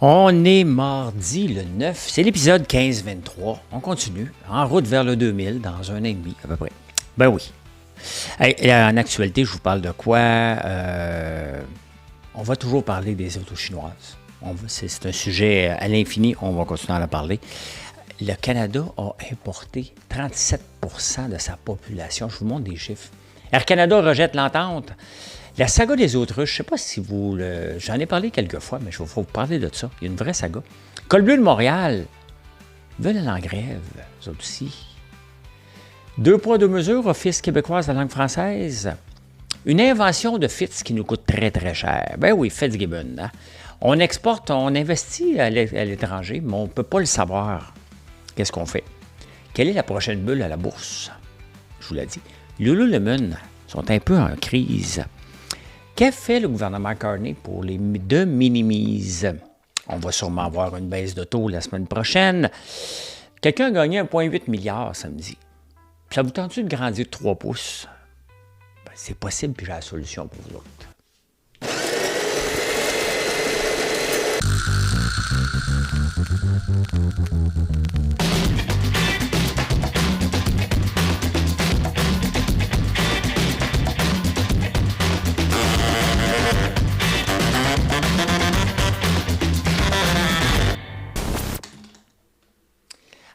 On est mardi le 9, c'est l'épisode 15-23. On continue, en route vers le 2000, dans un an et demi à peu près. Ben oui. Hey, en actualité, je vous parle de quoi? On va toujours parler des autos chinoises. C'est un sujet à l'infini, on va continuer à en parler. Le Canada a importé 37% de sa population. Je vous montre des chiffres. Air Canada rejette l'entente. La saga des autruches, je ne sais pas si vous... J'en ai parlé quelques fois, mais je vais vous parler de ça. Il y a une vraie saga. Col Bleu de Montréal veulent aller en grève, eux autres aussi. 2 poids, 2 mesures, Office québécoise de la langue française. Une invention de Fitz qui nous coûte très, très cher. Ben oui, Fitzgibbon. Hein? On exporte, on investit à l'étranger, mais on ne peut pas le savoir. Qu'est-ce qu'on fait? Quelle est la prochaine bulle à la bourse? Je vous l'ai dit. Lululemon sont un peu en crise. Qu'a fait le gouvernement Carney pour les de minimise? On va sûrement avoir une baisse de taux la semaine prochaine. Quelqu'un a gagné 1,8 milliard samedi. Ça vous tente-tu de grandir de 3 pouces? Ben, c'est possible, puis j'ai la solution pour vous autres.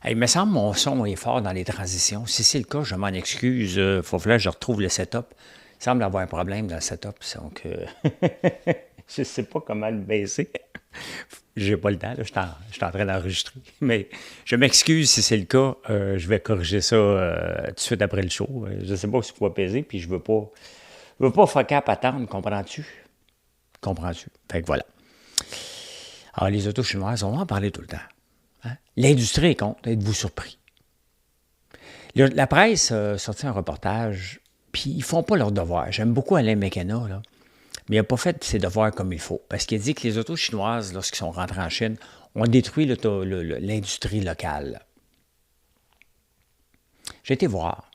Hey, il me semble que mon son est fort dans les transitions. Si c'est le cas, je m'en excuse. Il faut que je retrouve le setup. Il semble avoir un problème dans le setup. Donc, je ne sais pas comment le baisser. J'ai pas le temps. Là. Je suis en train d'enregistrer. Mais je m'excuse si c'est le cas. Je vais corriger ça tout de suite après le show. Je ne sais pas sur quoi peser. Puis je ne veux pas faire cap attendre. Comprends-tu? Comprends-tu? Fait que voilà. Alors, les autos chinoises, on va en parler tout le temps. Hein? L'industrie est contre, êtes-vous surpris? La presse a sorti un reportage, puis ils font pas leur devoir. J'aime beaucoup Alain McKenna, là, mais il n'a pas fait ses devoirs comme il faut. Parce qu'il a dit que les autos chinoises, lorsqu'ils sont rentrés en Chine, ont détruit l'industrie locale. J'ai été voir.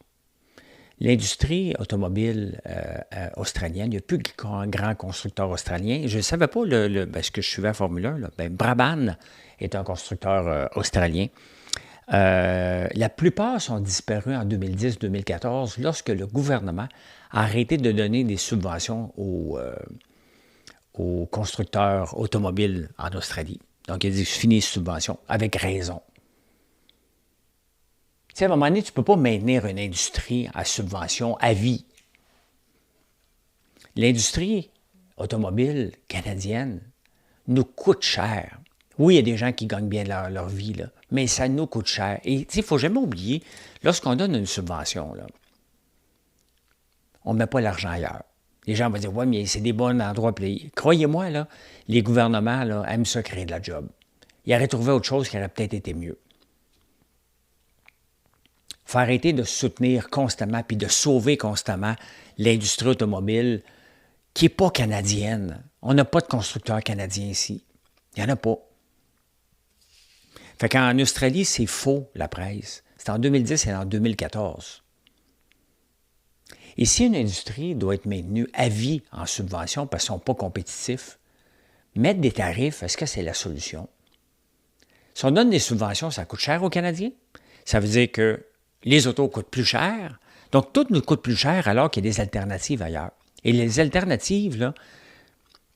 L'industrie automobile australienne, il n'y a plus de grands constructeurs australiens. Je ne savais pas, parce que je suivais la Formule 1, là, Brabham est un constructeur australien. La plupart sont disparus en 2010-2014 lorsque le gouvernement a arrêté de donner des subventions aux constructeurs automobiles en Australie. Donc, il a dit fini les subventions, avec raison. Tu sais, à un moment donné, tu ne peux pas maintenir une industrie à subvention à vie. L'industrie automobile canadienne nous coûte cher. Oui, il y a des gens qui gagnent bien leur vie, là, mais ça nous coûte cher. Et il ne faut jamais oublier, lorsqu'on donne une subvention, là, on ne met pas l'argent ailleurs. Les gens vont dire, oui, mais c'est des bons endroits pour les... Croyez-moi, là, les gouvernements là, aiment ça créer de la job. Ils auraient trouvé autre chose qui aurait peut-être été mieux. Il faut arrêter de soutenir constamment puis de sauver constamment l'industrie automobile qui n'est pas canadienne. On n'a pas de constructeurs canadiens ici. Il n'y en a pas. Fait qu'en Australie, c'est faux, la presse. C'est en 2010 et en 2014. Et si une industrie doit être maintenue à vie en subvention parce qu'ils ne sont pas compétitifs, mettre des tarifs, est-ce que c'est la solution? Si on donne des subventions, ça coûte cher aux Canadiens. Ça veut dire que les autos coûtent plus cher. Donc, tout nous coûte plus cher alors qu'il y a des alternatives ailleurs. Et les alternatives, là,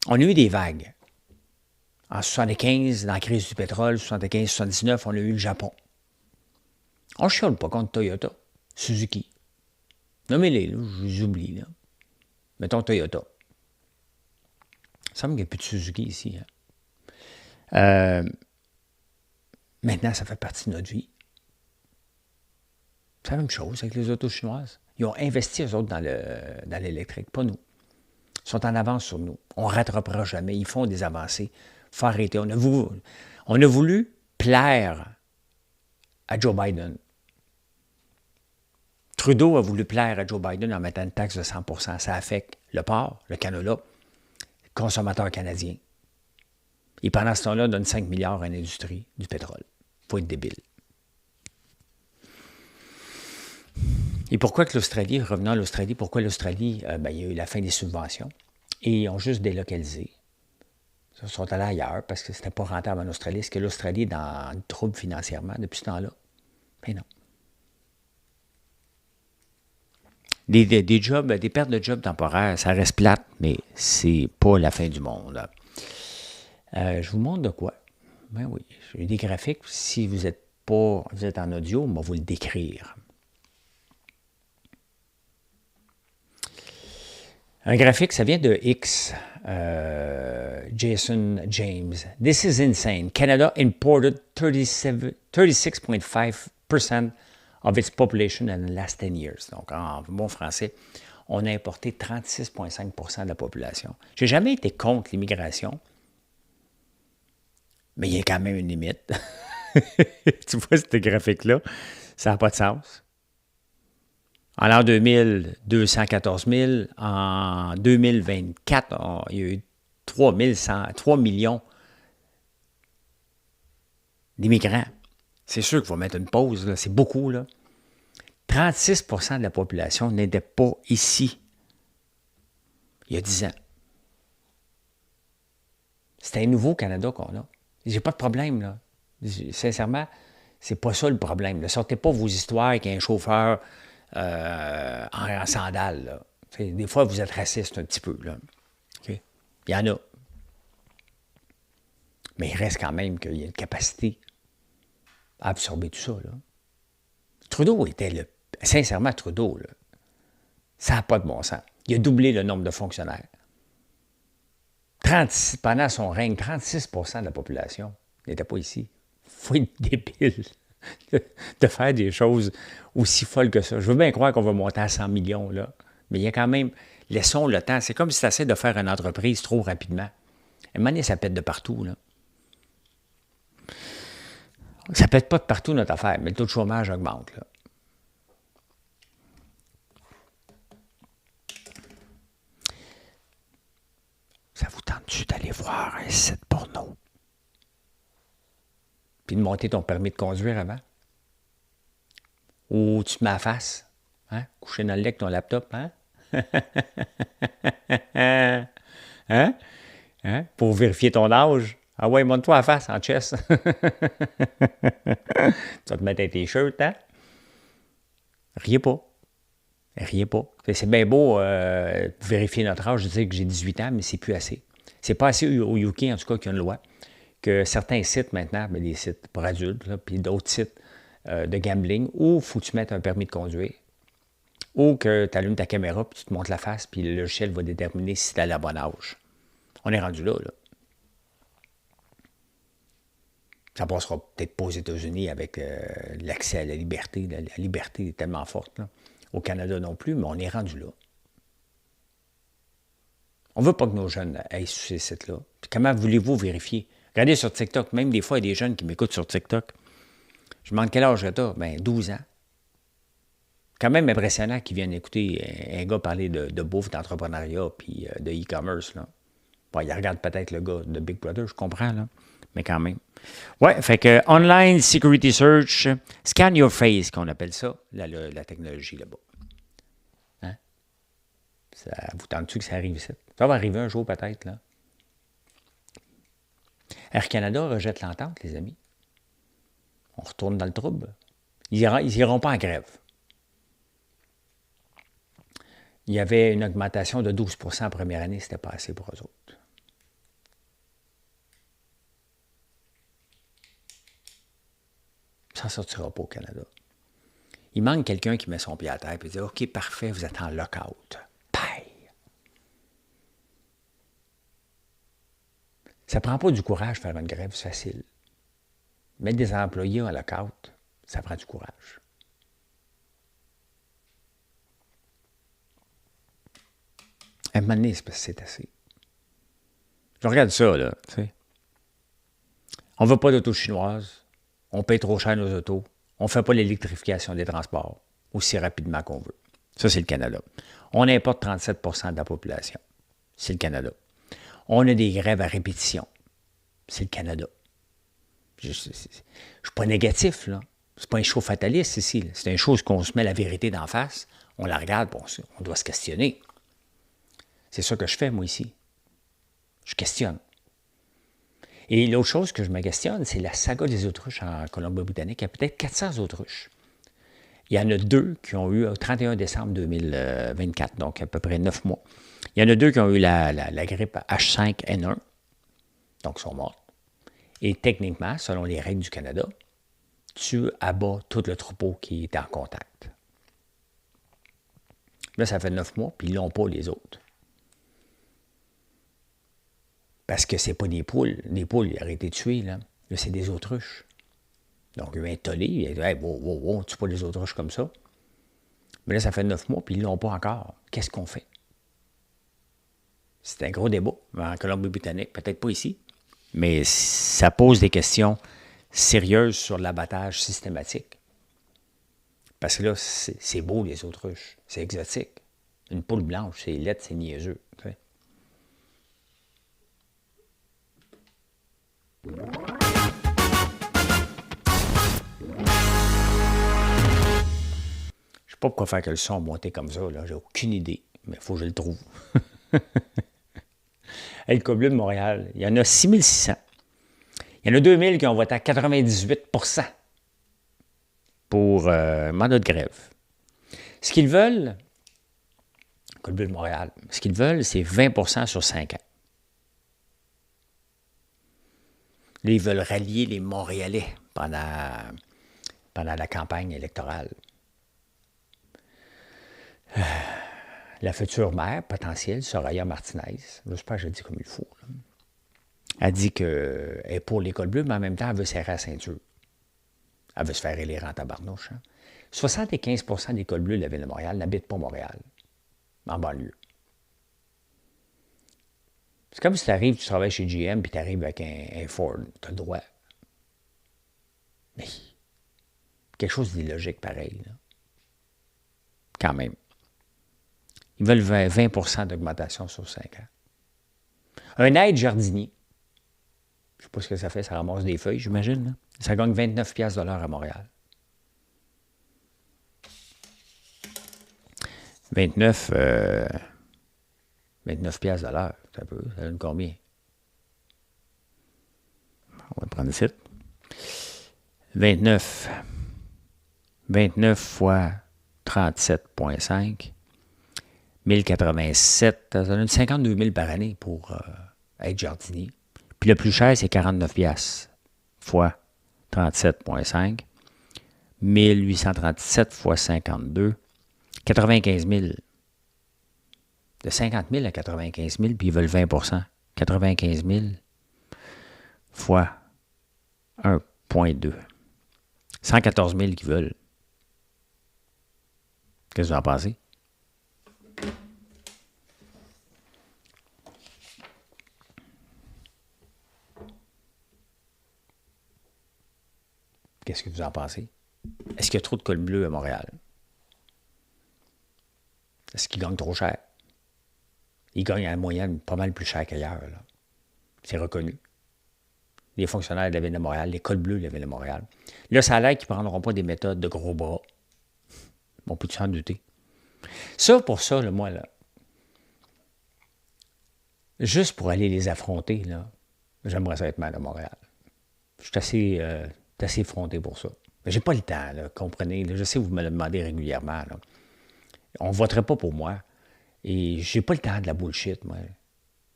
on a eu des vagues. En 1975, dans la crise du pétrole, 75-79, on a eu le Japon. On ne chiale pas contre Toyota, Suzuki. Nommez-les, là, je les oublie. Là. Mettons Toyota. Il me semble qu'il n'y a plus de Suzuki ici. Hein. Maintenant, ça fait partie de notre vie. C'est la même chose avec les autos chinoises. Ils ont investi, eux autres, dans l'électrique, pas nous. Ils sont en avance sur nous. On ne rattrapera jamais. Ils font des avancées. Il faut arrêter. On a voulu plaire à Joe Biden. Trudeau a voulu plaire à Joe Biden en mettant une taxe de 100%. Ça affecte le porc, le canola, le consommateur canadien. Et pendant ce temps-là, donne 5 milliards à l'industrie du pétrole. Il faut être débile. Et pourquoi que l'Australie, revenons à l'Australie, pourquoi l'Australie, il y a eu la fin des subventions et ils ont juste délocalisé. Ils sont allés ailleurs parce que c'était pas rentable en Australie. Est-ce que l'Australie est dans le trouble financièrement depuis ce temps-là? Mais non. Des jobs, des pertes de jobs temporaires, ça reste plate, mais c'est pas la fin du monde. Je vous montre de quoi? Ben oui, j'ai des graphiques. Si vous êtes en audio, on va vous le décrire. Un graphique, ça vient de X, Jason James. This is insane. Canada imported 36.5% of its population in the last 10 years. Donc, en bon français, on a importé 36,5% de la population. Je n'ai jamais été contre l'immigration, mais il y a quand même une limite. Tu vois, ce graphique-là, ça n'a pas de sens. En l'an 2000, 214 000. En 2024, il y a eu 3 millions d'immigrants. C'est sûr qu'il faut mettre une pause, là. C'est beaucoup, là. 36% de la population n'était pas ici il y a 10 ans. C'est un nouveau Canada qu'on a. J'ai pas de problème, là. Sincèrement, c'est pas ça le problème. Ne sortez pas vos histoires avec un chauffeur en sandales, là. Des fois, vous êtes raciste un petit peu, là. Okay? Il y en a. Mais il reste quand même qu'il y a une capacité à absorber tout ça, là. Trudeau était sincèrement, Trudeau, là, ça n'a pas de bon sens. Il a doublé le nombre de fonctionnaires. Pendant son règne, 36% de la population n'était pas ici. Il faut être débile de faire des choses aussi folles que ça. Je veux bien croire qu'on va monter à 100 millions, là. Mais il y a quand même... Laissons le temps. C'est comme si tu essaies de faire une entreprise trop rapidement. À un moment donné, ça pète de partout, là. Ça pète pas de partout, notre affaire, mais le taux de chômage augmente, là. Ça vous tente-tu d'aller voir un site porno? Puis de monter ton permis de conduire avant? Ou tu te mets à face? Hein? Coucher dans le lit avec ton laptop, hein? Hein? Hein? Pour vérifier ton âge? Ah ouais, monte-toi à face en chess. Tu vas te mettre un t-shirt, hein? Riez pas. Riez pas. C'est bien beau vérifier notre âge. Je dis que j'ai 18 ans, mais c'est plus assez. C'est pas assez au UK, en tout cas, qu'il y a une loi, que certains sites maintenant, mais des sites pour adultes, là, puis d'autres sites de gambling, où il faut que tu mettes un permis de conduire, ou que tu allumes ta caméra, puis tu te montres la face, puis le logiciel va déterminer si tu as la bonne âge. On est rendu là, là. Ça passera peut-être pas aux États-Unis avec l'accès à la liberté. La liberté est tellement forte, là. Au Canada non plus, mais on est rendu là. On ne veut pas que nos jeunes aillent sur ces sites-là. Puis comment voulez-vous vérifier? Regardez sur TikTok, même des fois, il y a des jeunes qui m'écoutent sur TikTok. Je demande quel âge tu as? Ben, 12 ans. Quand même impressionnant qu'ils viennent écouter un gars parler de bouffe, d'entrepreneuriat, puis de e-commerce, là. Bon, ils regardent peut-être le gars de Big Brother, je comprends, là. Mais quand même. Ouais, fait que Online Security Search, Scan Your Face, qu'on appelle ça, la technologie là-bas. Hein? Ça vous tente-tu que ça arrive ici? Ça va arriver un jour peut-être, là. Air Canada rejette l'entente, les amis. On retourne dans le trouble. Ils n'iront pas en grève. Il y avait une augmentation de 12% en première année, c'était pas assez pour eux autres. Ça ne sortira pas au Canada. Il manque quelqu'un qui met son pied à terre et dit « OK, parfait, vous êtes en lock-out. » Paille! Ça ne prend pas du courage de faire une grève, c'est facile. Mettre des employés en lock-out, ça prend du courage. À un moment donné, c'est parce que c'est assez. Je regarde ça, là, tu sais. On ne veut pas d'auto chinoise. On paye trop cher nos autos. On ne fait pas l'électrification des transports aussi rapidement qu'on veut. Ça, c'est le Canada. On importe 37% de la population. C'est le Canada. On a des grèves à répétition. C'est le Canada. Je ne suis pas négatif, là. C'est pas un show fataliste ici. C'est une chose qu'on se met la vérité d'en face. On la regarde, on doit se questionner. C'est ça que je fais, moi, ici. Je questionne. Et l'autre chose que je me questionne, c'est la saga des autruches en Colombie-Britannique. Il y a peut-être 400 autruches. Il y en a 2 qui ont eu, au 31 décembre 2024, donc à peu près 9 mois, il y en a 2 qui ont eu la grippe H5N1, donc sont mortes. Et techniquement, selon les règles du Canada, tu abats tout le troupeau qui est en contact. Là, ça fait 9 mois, puis ils n'ont pas les autres. Parce que c'est pas des poules. Les poules, ils auraient été tuées, là. Là, c'est des autruches. Donc, il y a un tollé, il a dit, hey, wow, tu pas les autruches comme ça. Mais là, ça fait 9 mois, puis ils ne l'ont pas encore. Qu'est-ce qu'on fait? C'est un gros débat en Colombie-Britannique, peut-être pas ici, mais ça pose des questions sérieuses sur l'abattage systématique. Parce que là, c'est beau, les autruches. C'est exotique. Une poule blanche, c'est laide, c'est niaiseux. Tu sais. Je sais pas pourquoi faire que le son monter comme ça, là. J'ai aucune idée, mais il faut que je le trouve. Hey, le Club bleu de Montréal, il y en a 6600. Il y en a 2000 qui ont voté à 98 pour mandat de grève. Ce qu'ils veulent, le Club bleu de Montréal, ce qu'ils veulent, c'est 20 sur 5 ans. Là, ils veulent rallier les Montréalais pendant la campagne électorale. La future maire potentielle, Soraya Martinez, j'espère que je le dis comme il faut, là, a dit qu'elle est pour l'École bleue, mais en même temps, elle veut serrer la ceinture. Elle veut se faire élire en tabarnouche. Hein. 75% des cols bleus de la Ville de Montréal n'habitent pas Montréal, en banlieue. C'est comme si tu arrives, tu travailles chez GM, puis tu arrives avec un Ford. Tu as le droit. Mais quelque chose d'illogique pareil. Là. Quand même. Ils veulent 20 d'augmentation sur 5 ans. Un aide jardinier. Je ne sais pas ce que ça fait, ça ramasse des feuilles, j'imagine. Là. Ça gagne 29 $ de l'heure à Montréal. 29 $ de l'heure, ça donne combien? On va prendre ici. 29 fois 37,5. 1087, ça donne 52 000 par année pour être jardinier. Puis le plus cher, c'est 49 $ fois 37,5. 1837 fois 52. 95 000. De 50 000 à 95 000, puis ils veulent 20 95 000 fois 1,2. 114 000 qu'ils veulent. Qu'est-ce que vous en pensez? Qu'est-ce que vous en pensez? Est-ce qu'il y a trop de cols bleus à Montréal? Est-ce qu'ils gagnent trop cher? Ils gagnent en moyenne pas mal plus cher qu'ailleurs. Là. C'est reconnu. Les fonctionnaires de la Ville de Montréal, les cols bleus de la Ville de Montréal. Là, ça a l'air qu'ils ne prendront pas des méthodes de gros bras. On peut s'en douter. Ça, pour ça, là, moi, là, juste pour aller les affronter, là, j'aimerais ça être maire de Montréal. Je suis assez effronté pour ça. Mais j'ai pas le temps, là, comprenez. Là, je sais que vous me le demandez régulièrement. Là. On ne voterait pas pour moi. Et j'ai pas le temps de la bullshit, moi.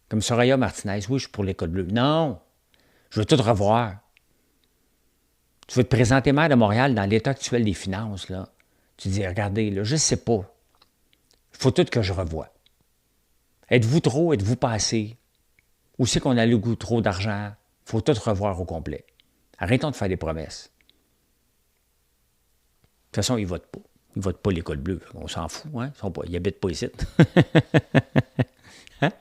Comme Soraya Martinez, oui, je suis pour l'École bleue. Non! Je veux tout revoir. Tu veux te présenter maire de Montréal dans l'état actuel des finances, là. Tu dis, regardez, là, je ne sais pas. Il faut tout que je revoie. Êtes-vous trop, êtes-vous pas assez? Où c'est qu'on a le goût trop d'argent? Il faut tout revoir au complet. Arrêtons de faire des promesses. De toute façon, ils ne votent pas. Ils ne votent pas l'École bleue. On s'en fout, hein? Ils n'habitent pas ici. Hein?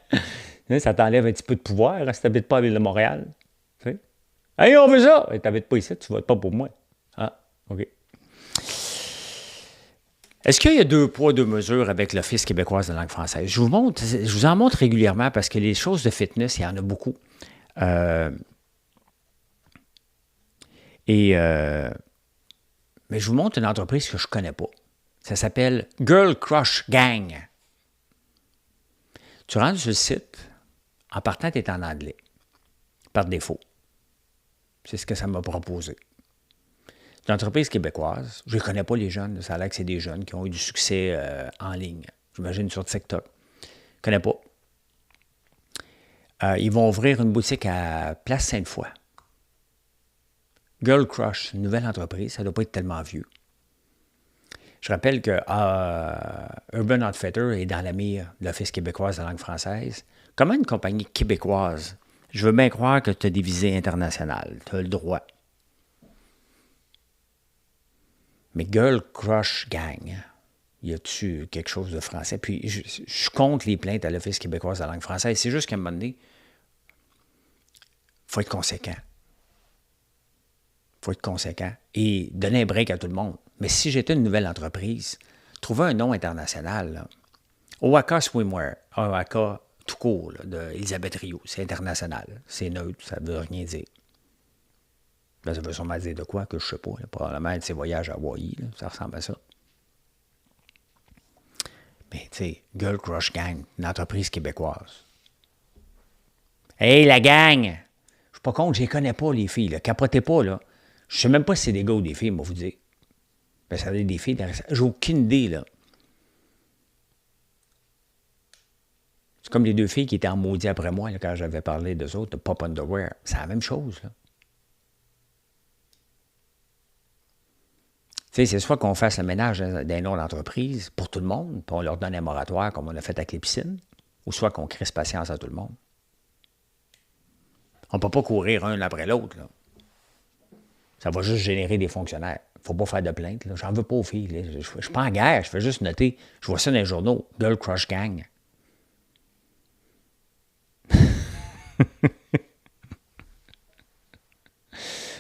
Ça t'enlève un petit peu de pouvoir hein, si tu n'habites pas à la Ville de Montréal. Tu sais? Hey, on veut ça! Tu n'habites pas ici, tu ne votes pas pour moi. Ah, OK. Est-ce qu'il y a 2 poids, 2 mesures avec l'Office québécoise de langue française? Je vous en montre régulièrement parce que les choses de fitness, il y en a beaucoup. Mais je vous montre une entreprise que je ne connais pas. Ça s'appelle Girl Crush Gang. Tu rentres sur le site, en partant, tu es en anglais, par défaut. C'est ce que ça m'a proposé. C'est une entreprise québécoise. Je ne connais pas les jeunes. Ça a l'air que c'est des jeunes qui ont eu du succès en ligne. J'imagine sur TikTok. Je ne connais pas. Ils vont ouvrir une boutique à Place Sainte-Foy. Girl Crush, une nouvelle entreprise. Ça ne doit pas être tellement vieux. Je rappelle que Urban Outfitter est dans la mire de l'Office québécoise de la langue française. Comment une compagnie québécoise, je veux bien croire que tu as des visées internationales, tu as le droit. Mais Girl Crush Gang, y a-tu quelque chose de français? Puis je compte les plaintes à l'Office québécoise de la langue française. C'est juste qu'à un moment donné, il faut être conséquent. Il faut être conséquent et donner un break à tout le monde. Mais si j'étais une nouvelle entreprise, trouver un nom international, là, Owaka Swimwear, Owaka tout court, là, d'Elisabeth Rio, c'est international, c'est neutre, ça ne veut rien dire. Ben, ça veut sûrement dire de quoi, que je ne sais pas. Là, probablement de ses voyages à Hawaï, là, ça ressemble à ça. Mais tu sais, Girl Crush Gang, une entreprise québécoise. Hey la gang! Je suis pas contre, je les connais pas les filles, là. Capotez pas, là. Je sais même pas si c'est des gars ou des filles, moi vous dire. Ben, ça doit être des filles, j'ai aucune idée, là. C'est comme les deux filles qui étaient en maudit après moi là, quand j'avais parlé d'eux autres, de Pop Underwear. C'est la même chose, là. Tu sais, c'est soit qu'on fasse le ménage d'un nom d'entreprise pour tout le monde, puis on leur donne un moratoire comme on a fait avec les piscines, ou soit qu'on crisse patience à tout le monde. On ne peut pas courir un après l'autre, là. Ça va juste générer des fonctionnaires. Il ne faut pas faire de plainte, là. J'en veux pas aux filles, là. Je ne suis pas en guerre, je fais juste noter. Je vois ça dans les journaux. Girl Crush Gang.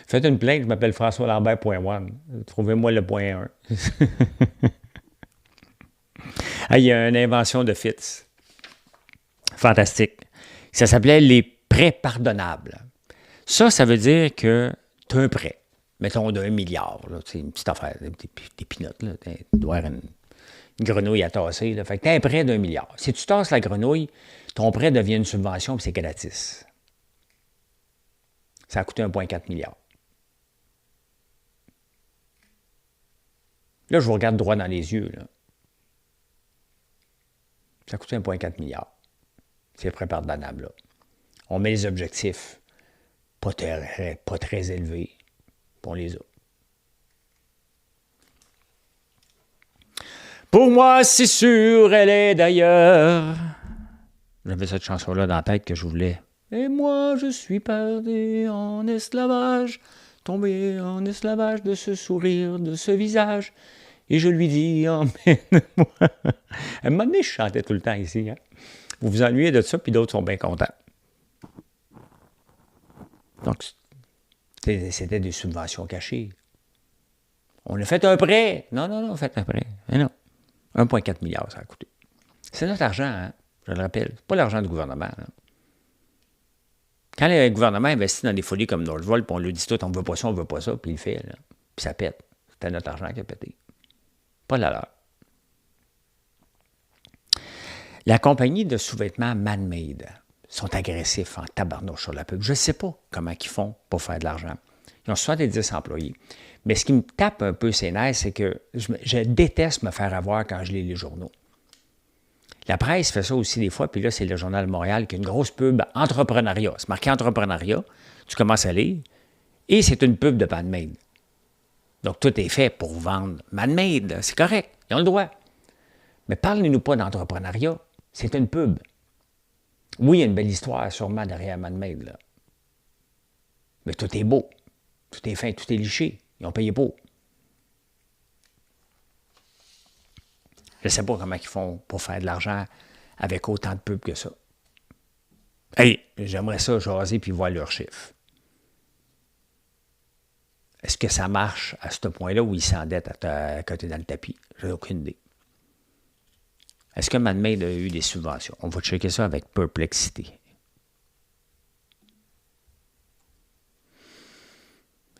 Faites une plainte, je m'appelle François Lambert.1. Trouvez-moi le point 1. Ah, il y a une invention de Fitz. Fantastique. Ça s'appelait les prêts pardonnables. Ça veut dire que tu as un prêt. Mettons de 1 milliard. C'est une petite affaire, des pinottes. Là. Tu dois avoir une grenouille à tasser. Là. Fait que tu as un prêt d'1 milliard. Si tu tasses la grenouille, ton prêt devient une subvention et c'est gratis. Ça a coûté 1,4 milliard. Là, je vous regarde droit dans les yeux. Là. Ça a coûté 1,4 milliard. C'est prêt pardonnable. Là. On met les objectifs pas très élevés. On les a. Pour moi, c'est sûr, elle est d'ailleurs. J'avais cette chanson-là dans la tête que je voulais. Et moi, je suis perdu en esclavage, tombé en esclavage de ce sourire, de ce visage. Et je lui dis, emmène-moi. À un moment donné, je chantais tout le temps ici. Hein? Vous vous ennuyez de ça, puis d'autres sont bien contents. Donc, c'était des subventions cachées. On a fait un prêt. Non, on a fait un prêt. Mais non. 1,4 milliard, ça a coûté. C'est notre argent, hein? Je le rappelle. C'est pas l'argent du gouvernement. Là. Quand le gouvernement investit dans des folies comme Nordvolt, puis on lui dit tout, on veut pas ça, puis il le fait. Là. Puis ça pète. C'était notre argent qui a pété. Pas la leur. La compagnie de sous-vêtements Man-Made sont agressifs en tabarnouche sur la pub. Je ne sais pas comment ils font pour faire de l'argent. Ils ont 70 employés. Mais ce qui me tape un peu ses nerfs, c'est que je déteste me faire avoir quand je lis les journaux. La presse fait ça aussi des fois, puis là, c'est le Journal de Montréal qui a une grosse pub entrepreneuriat. C'est marqué entrepreneuriat, tu commences à lire, et c'est une pub de Man-Made. Donc, tout est fait pour vendre Man-Made. C'est correct, ils ont le droit. Mais parlez-nous pas d'entrepreneuriat, c'est une pub. Oui, il y a une belle histoire sûrement derrière Man-Made, là. Mais tout est beau, tout est fin, tout est liché. Ils ont payé pour. Je ne sais pas comment ils font pour faire de l'argent avec autant de pubs que ça. Hey, j'aimerais ça jaser puis voir leurs chiffres. Est-ce que ça marche à ce point-là où ils s'endettent à côté dans le tapis? J'ai aucune idée. Est-ce que Man-Made a eu des subventions? On va checker ça avec Perplexity.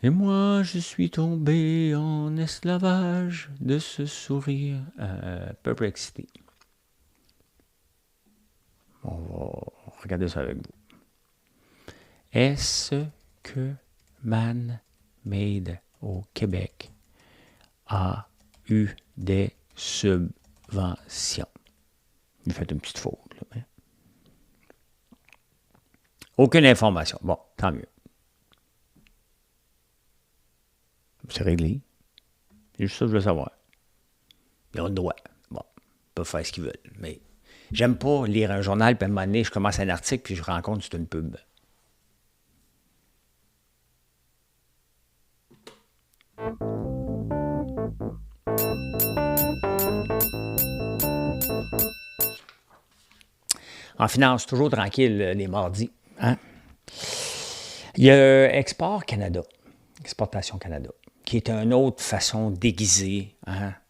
Et moi, je suis tombé en esclavage de ce sourire. Perplexity. On va regarder ça avec vous. Est-ce que Man Made au Québec a eu des subventions. J'ai fait une petite faute. Là, hein? Aucune information. Bon, tant mieux. C'est réglé. C'est juste ça que je veux savoir. Ils ont le droit. Bon, ils peuvent faire ce qu'ils veulent. Mais j'aime pas lire un journal, puis à un moment donné, je commence un article, puis je rends compte que c'est une pub. En finance, toujours tranquille les mardis. Hein? Il y a Export Canada, Exportation Canada, qui est une autre façon déguisée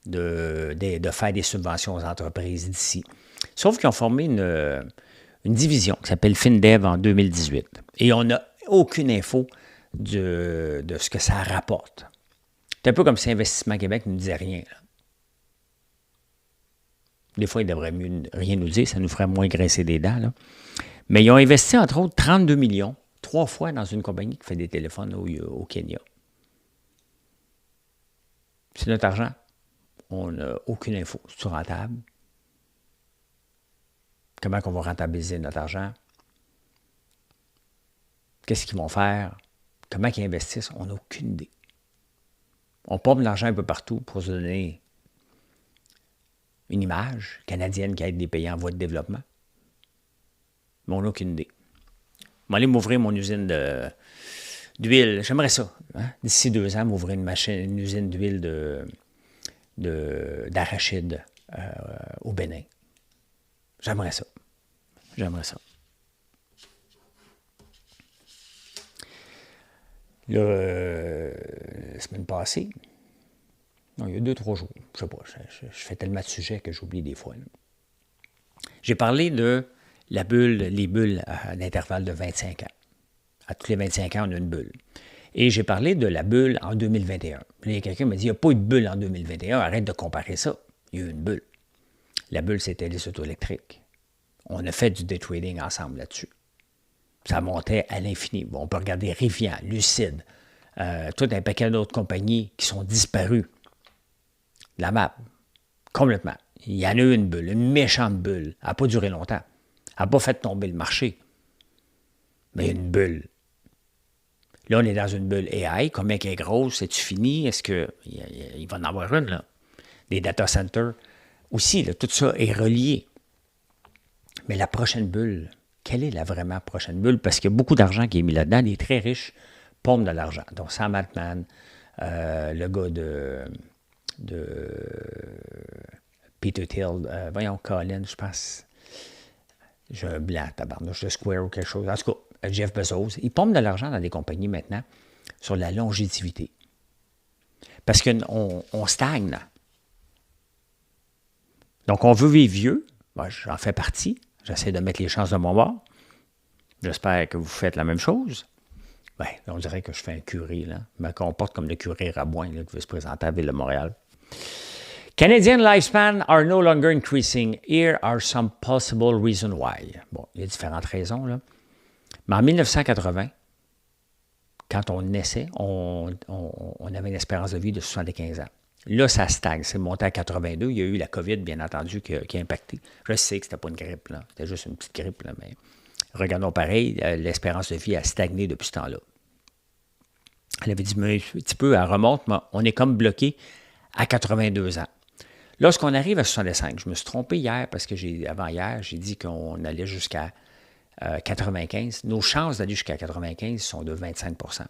de faire des subventions aux entreprises d'ici. Sauf qu'ils ont formé une division qui s'appelle FinDev en 2018. Et on n'a aucune info de ce que ça rapporte. C'est un peu comme si Investissement Québec ne nous disait rien. Là. Des fois, ils devraient mieux rien nous dire, ça nous ferait moins graisser les dents. Là. Mais ils ont investi, entre autres, 32 millions, 3 fois dans une compagnie qui fait des téléphones au Kenya. C'est notre argent. On n'a aucune info. C'est rentable. Comment on va rentabiliser notre argent? Qu'est-ce qu'ils vont faire? Comment ils investissent? On n'a aucune idée. On pompe de l'argent un peu partout pour se donner une image canadienne qui aide des pays en voie de développement. Mais on n'a aucune idée. Je vais aller m'ouvrir mon usine d'huile. J'aimerais ça. Hein? D'ici 2 ans, m'ouvrir une usine d'huile d'arachide au Bénin. J'aimerais ça. J'aimerais ça. Là, la semaine passée, non, il y a 2-3 jours, je sais pas, je fais tellement de sujets que j'oublie des fois. Là. J'ai parlé de les bulles à l'intervalle de 25 ans. À tous les 25 ans, on a une bulle. Et j'ai parlé de la bulle en 2021. Puis là, quelqu'un m'a dit, il n'y a pas eu de bulle en 2021, arrête de comparer ça. Il y a eu une bulle. La bulle, c'était les autos électriques. On a fait du day trading ensemble là-dessus. Ça montait à l'infini. Bon, on peut regarder Rivian, Lucide, tout un paquet d'autres compagnies qui sont disparues. La map, complètement. Il y en a eu une bulle, une méchante bulle. Elle n'a pas duré longtemps. Elle n'a pas fait tomber le marché. Mais il y a une bulle. Là, on est dans une bulle AI. Combien qu'elle est grosse? C'est-tu fini? Est-ce qu'il va en avoir une, là? Des data centers. Aussi, là, tout ça est relié. Mais la prochaine bulle, quelle est la vraiment prochaine bulle? Parce qu'il y a beaucoup d'argent qui est mis là-dedans. Les très riches pompent de l'argent. Donc, Sam Altman, le gars de Peter Thiel, voyons, Colin, je pense. J'ai un blanc, tabarnouche de Square ou quelque chose. En tout cas, Jeff Bezos, il pompe de l'argent dans des compagnies maintenant sur la longévité. Parce qu'on stagne. Donc, on veut vivre vieux. Moi, j'en fais partie. J'essaie de mettre les chances de mon bord. J'espère que vous faites la même chose. Bien, on dirait que je fais un curé, là. Je me comporte comme le curé Rabouin, là, qui veut se présenter à la Ville de Montréal. Canadian lifespan are no longer increasing. Here are some possible reasons why. Bon, il y a différentes raisons, là. Mais en 1980, quand on naissait, on avait une espérance de vie de 75 ans. Là, ça stagne. C'est monté à 82. Il y a eu la COVID, bien entendu, qui a impacté. Je sais que c'était pas une grippe, là. C'était juste une petite grippe, là, mais regardons pareil, l'espérance de vie a stagné depuis ce temps-là. Elle avait dit un petit peu, elle remonte, mais on est comme bloqué à 82 ans. Lorsqu'on arrive à 65, je me suis trompé hier parce que avant-hier, j'ai dit qu'on allait jusqu'à 95. Nos chances d'aller jusqu'à 95 sont de 25 %.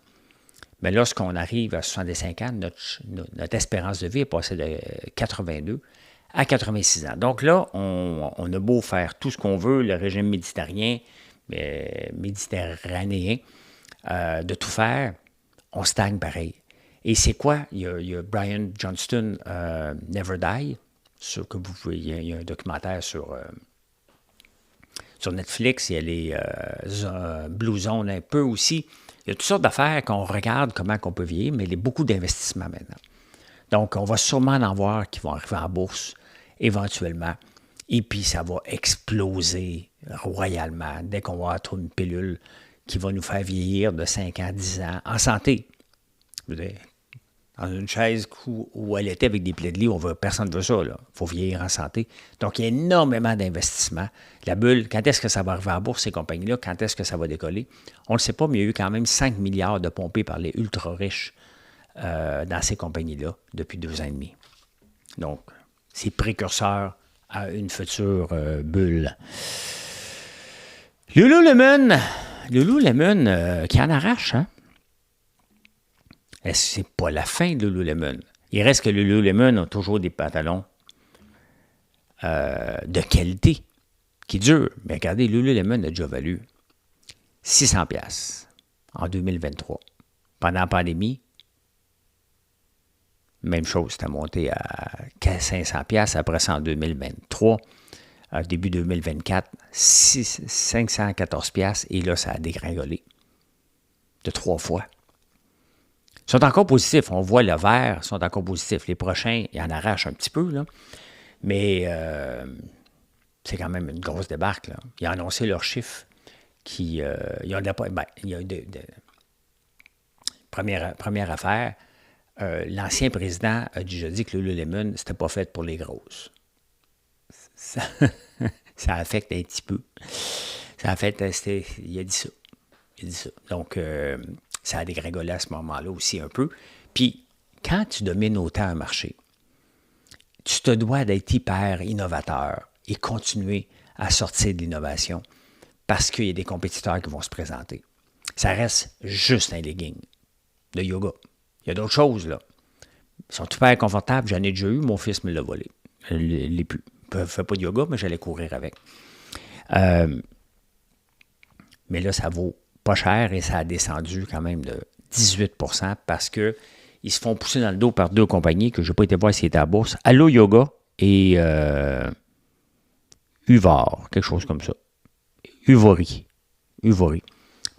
Mais lorsqu'on arrive à 65 ans, notre espérance de vie est passée de 82 à 86 ans. Donc là, on a beau faire tout ce qu'on veut, le régime méditerranéen, de tout faire, on stagne pareil. Et c'est quoi? Il y a Brian Johnston, Never Die, il y a un documentaire sur Netflix, il y a les Blue Zone un peu aussi. Il y a toutes sortes d'affaires qu'on regarde comment on peut vieillir, mais il y a beaucoup d'investissements maintenant. Donc, on va sûrement en voir qui vont arriver en bourse éventuellement. Et puis, ça va exploser royalement dès qu'on va avoir une pilule qui va nous faire vieillir de 5 ans, 10 ans, en santé. Je veux dire, dans une chaise où elle était avec des plaies de lit, personne ne veut ça. Il faut vieillir en santé. Donc, il y a énormément d'investissements. La bulle, quand est-ce que ça va arriver à la bourse, ces compagnies-là? Quand est-ce que ça va décoller? On ne le sait pas, mais il y a eu quand même 5 milliards de pompés par les ultra-riches dans ces compagnies-là depuis 2 ans et demi. Donc, c'est précurseur à une future bulle. Lululemon qui en arrache, hein? C'est pas la fin de Lululemon. Il reste que Lululemon a toujours des pantalons de qualité qui durent. Mais regardez, Lululemon a déjà valu 600$ en 2023. Pendant la pandémie, même chose, c'était monté à 500$. Après ça, en 2023, début 2024, 514$. Et là, ça a dégringolé de 3 fois. Ils sont encore positifs. On voit le vert, ils sont encore positifs. Les prochains, ils en arrachent un petit peu, là. Mais c'est quand même une grosse débarque, là. Ils ont annoncé leurs chiffres ils ont de la... il y a première affaire, l'ancien président a déjà dit que le Lululemon, c'était pas fait pour les grosses. Ça affecte un petit peu. Ça affecte... Il a dit ça. Donc, ça a dégringolé à ce moment-là aussi un peu. Puis, quand tu domines autant un marché, tu te dois d'être hyper innovateur et continuer à sortir de l'innovation parce qu'il y a des compétiteurs qui vont se présenter. Ça reste juste un legging de yoga. Il y a d'autres choses, là. Ils sont hyper confortables. J'en ai déjà eu. Mon fils me l'a volé. Je ne l'ai plus. Je ne fais pas de yoga, mais j'allais courir avec. Mais là, ça vaut pas cher et ça a descendu quand même de 18% parce qu'ils se font pousser dans le dos par 2 compagnies que je n'ai pas été voir s'ils étaient à la bourse. Allo Yoga et Uvar, quelque chose comme ça. Uvori.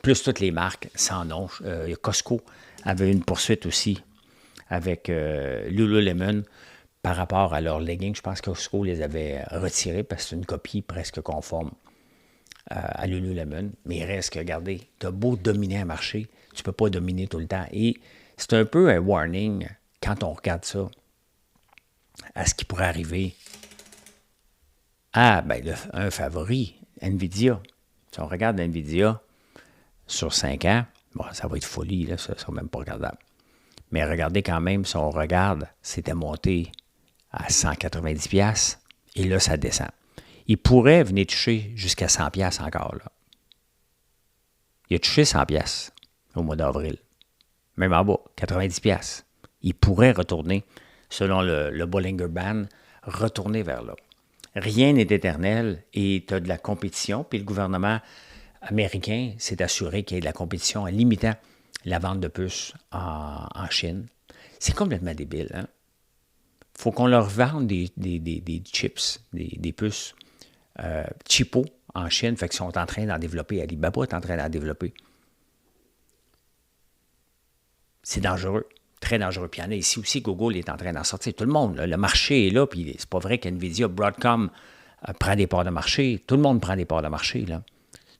Plus toutes les marques sans nom. Costco avait une poursuite aussi avec Lululemon par rapport à leurs leggings. Je pense que Costco les avait retirés parce que c'est une copie presque conforme à Lululemon. Mais il reste que, regardez, tu as beau dominer un marché, tu ne peux pas dominer tout le temps. Et c'est un peu un warning quand on regarde ça à ce qui pourrait arriver. Un favori, NVIDIA. Si on regarde NVIDIA sur 5 ans, bon, ça va être folie, là, ça ne sera même pas regardable. Mais regardez quand même, si on regarde, c'était monté à 190$ et là, ça descend. Il pourrait venir toucher jusqu'à 100$ encore, là. Il a touché 100$ au mois d'avril. Même en bas, 90$. Il pourrait retourner, selon le Bollinger Band, retourner vers là. Rien n'est éternel et tu as de la compétition. Puis le gouvernement américain s'est assuré qu'il y ait de la compétition en limitant la vente de puces en Chine. C'est complètement débile, hein? Il faut qu'on leur vende des chips, des puces cheapo en Chine. Fait qu'ils sont en train d'en développer. Alibaba est en train d'en développer. C'est dangereux. Très dangereux. Puis il y en a ici aussi, Google est en train d'en sortir. Tout le monde, là, le marché est là, puis c'est pas vrai qu'NVIDIA, Broadcom prend des parts de marché. Tout le monde prend des parts de marché, là.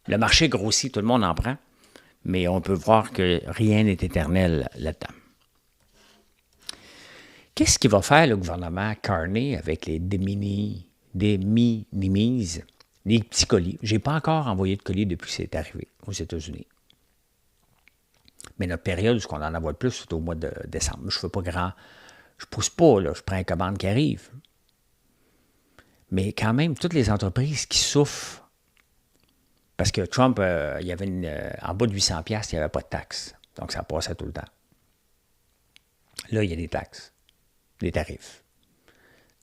Le marché grossit, tout le monde en prend, mais on peut voir que rien n'est éternel là-dedans. Qu'est-ce qu'il va faire le gouvernement Carney avec les de minimis, les petits colis? Je n'ai pas encore envoyé de colis depuis que c'est arrivé aux États-Unis. Mais notre période où on en envoie le plus, c'est au mois de décembre. Je ne fais pas grand. Je ne pousse pas, là. Je prends une commande qui arrive. Mais quand même, toutes les entreprises qui souffrent, parce que Trump, il y avait en bas de 800$, il n'y avait pas de taxes. Donc, ça passait tout le temps. Là, il y a des taxes, des tarifs.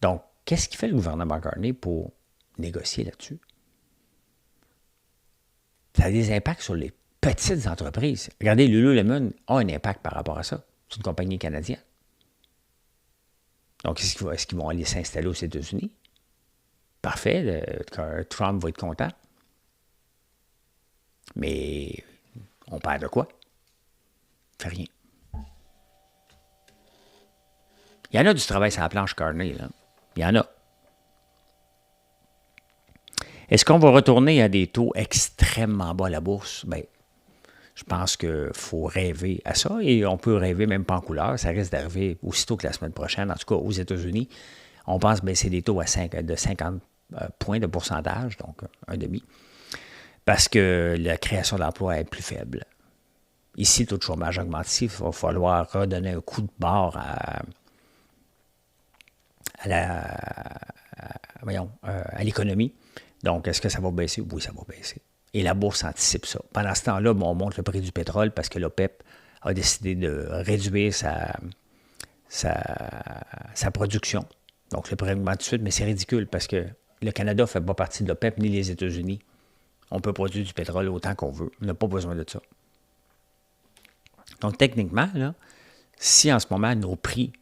Donc, qu'est-ce qu'il fait le gouvernement Carney pour négocier là-dessus? Ça a des impacts sur les petites entreprises. Regardez, Lululemon a un impact par rapport à ça. C'est une compagnie canadienne. Donc, est-ce qu'ils vont aller s'installer aux États-Unis? Parfait, Trump va être content. Mais on perd de quoi? Fait rien. Il y en a du travail sur la planche Carney, là. Il y en a. Est-ce qu'on va retourner à des taux extrêmement bas à la bourse? Bien, Je pense qu'il faut rêver à ça, et on peut rêver même pas en couleur. Ça risque d'arriver aussitôt que la semaine prochaine, en tout cas aux États-Unis. On pense baisser les taux de 50 points de pourcentage, donc un demi, parce que la création d'emplois est plus faible. Ici, le taux de chômage augmente ici. Il va falloir redonner un coup de barre à l'économie. Donc, est-ce que ça va baisser? Oui, ça va baisser. Et la bourse anticipe ça. Pendant ce temps-là, on monte le prix du pétrole parce que l'OPEP a décidé de réduire sa production. Donc, le prix augmente tout de suite, mais c'est ridicule parce que le Canada ne fait pas partie de l'OPEP ni les États-Unis. On peut produire du pétrole autant qu'on veut. On n'a pas besoin de ça. Donc, techniquement, là, si en ce moment, nos prix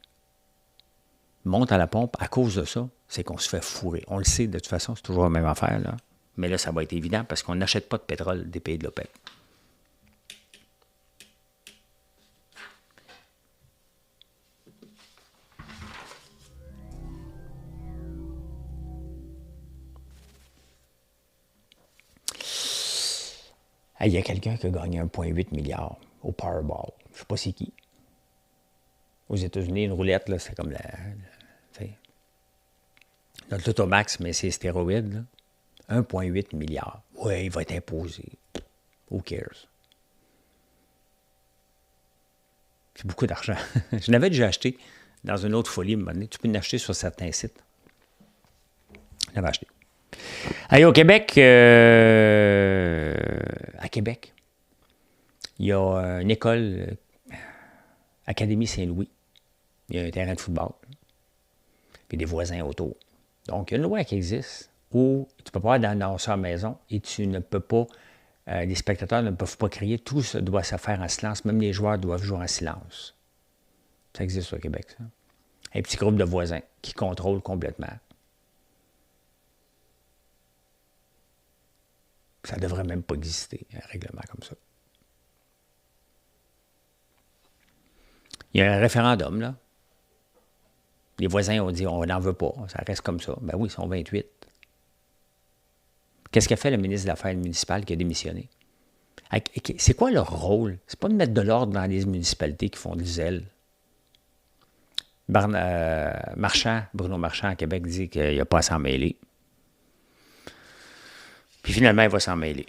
montent à la pompe à cause de ça, c'est qu'on se fait fourrer. On le sait, de toute façon, c'est toujours la même affaire, là. Mais là, ça va être évident parce qu'on n'achète pas de pétrole des pays de l'OPEP. Il y a quelqu'un qui a gagné 1,8 milliard au Powerball. Je ne sais pas c'est qui. Aux États-Unis, une roulette, là, c'est comme notre Automax, mais c'est stéroïde, là. 1,8 milliard. Oui, il va être imposé. Who cares? C'est beaucoup d'argent. Je l'avais déjà acheté dans une autre folie, à un moment donné. Tu peux l'acheter sur certains sites. Je l'avais acheté. Allez, au Québec, à Québec, il y a une école, Académie Saint-Louis. Il y a un terrain de football. Puis des voisins autour. Donc, il y a une loi qui existe où tu ne peux pas aller dans sa maison et tu ne peux pas, les spectateurs ne peuvent pas crier. Tout doit se faire en silence. Même les joueurs doivent jouer en silence. Ça existe au Québec, ça. Un petit groupe de voisins qui contrôlent complètement. Ça ne devrait même pas exister, un règlement comme ça. Il y a un référendum, là. Les voisins ont dit, on n'en veut pas, ça reste comme ça. Ben oui, ils sont 28. Qu'est-ce qu'a fait le ministre des Affaires municipales qui a démissionné? C'est quoi leur rôle? C'est pas de mettre de l'ordre dans les municipalités qui font du zèle. Bruno Marchand à Québec dit qu'il n'a pas à s'en mêler. Puis finalement, il va s'en mêler.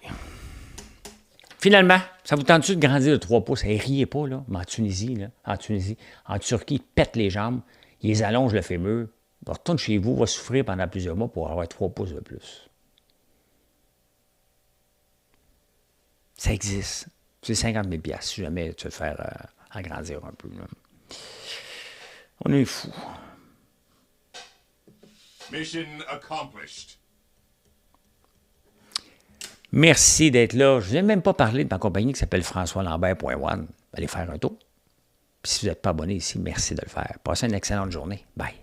Finalement, ça vous tente-tu de grandir de 3 pouces? Riez pas, là. Mais en Tunisie, en Turquie, ils pètent les jambes, ils les allongent le fémur. Retourne chez vous, va souffrir pendant plusieurs mois pour avoir 3 pouces de plus. Ça existe. C'est 50 000 $ si jamais tu veux te faire agrandir un peu, là. On est fous. Mission accomplished. Merci d'être là. Je ne vous ai même pas parlé de ma compagnie qui s'appelle FrançoisLambert.one. Allez faire un tour. Puis si vous n'êtes pas abonné ici, merci de le faire. Passez une excellente journée. Bye.